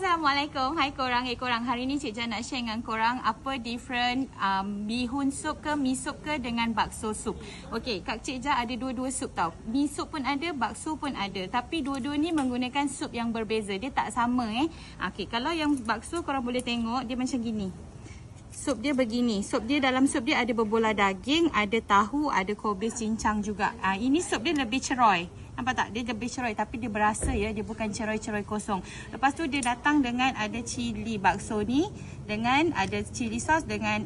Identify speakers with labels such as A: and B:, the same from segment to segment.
A: Assalamualaikum. Hai korang, hari ni Cik Jah nak share dengan korang apa different bihun sup ke, mi sup ke dengan bakso sup. Okey, Kak Cik Jah ada dua-dua sup tau. Mi sup pun ada, bakso pun ada. Tapi dua-dua ni menggunakan sup yang berbeza. Dia tak sama Okey, kalau yang bakso korang boleh tengok dia macam gini. Sup dia begini. Dalam sup dia ada berbola daging, ada tahu, ada kobis cincang juga. Ini sup dia lebih ceroy. Nampak tak? Dia lebih ceroy tapi dia berasa ya. Dia bukan ceroy-ceroy kosong. Lepas tu dia datang dengan ada cili bakso ni. Dengan ada cili sos dengan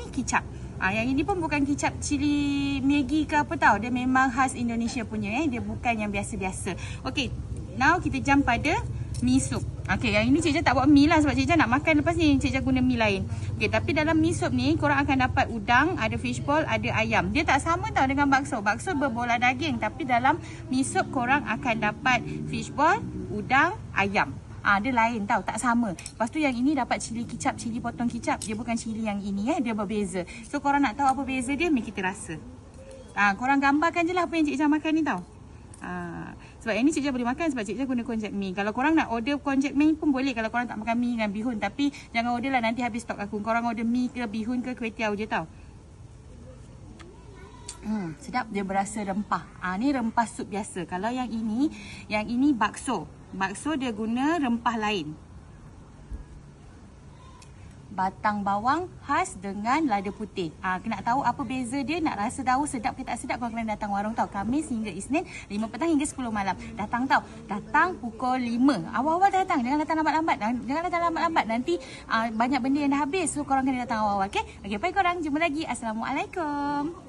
A: kicap. Yang ini pun bukan kicap cili Maggi ke apa tau. Dia memang khas Indonesia punya Dia bukan yang biasa-biasa. Okey, now kita jump pada mi sup. Okey, yang ini Cik Jah tak buat mi lah sebab Cik Jah nak makan lepas ni. Cik Jah guna mi lain. Okey, tapi dalam mi sup ni korang akan dapat udang, ada fishball, ada ayam. Dia tak sama tau dengan bakso. Bakso berbola daging tapi dalam mi sup korang akan dapat fishball, udang, ayam. Dia lain tau, tak sama. Lepas tu yang ini dapat cili kicap, cili potong kicap. Dia bukan cili yang ini dia berbeza. So korang nak tahu apa beza dia, mari kita rasa. Korang gambarkan je lah apa yang Cik Jah makan ni tau. Sebab yang ni Cik Jah boleh makan sebab Cik Jah guna konjac mi. Kalau korang nak order konjac mi pun boleh kalau korang tak makan mi dengan bihun. Tapi jangan order lah, nanti habis stok aku. Korang order mi ke bihun ke kuih tiaw je tau. Sedap, dia berasa rempah. Ni rempah sup biasa. Kalau yang ini bakso. Bakso dia guna rempah lain. Batang bawang khas dengan lada putih. Nak tahu apa beza dia, nak rasa tahu sedap ke tak sedap, korang kena datang warung tau. Khamis hingga Isnin 5 petang hingga 10 malam. Datang tau. Datang pukul 5. Awal-awal datang. Jangan datang lambat-lambat. Nanti banyak benda yang dah habis. So korang kena datang awal-awal. Okey, bye korang. Jumpa lagi. Assalamualaikum.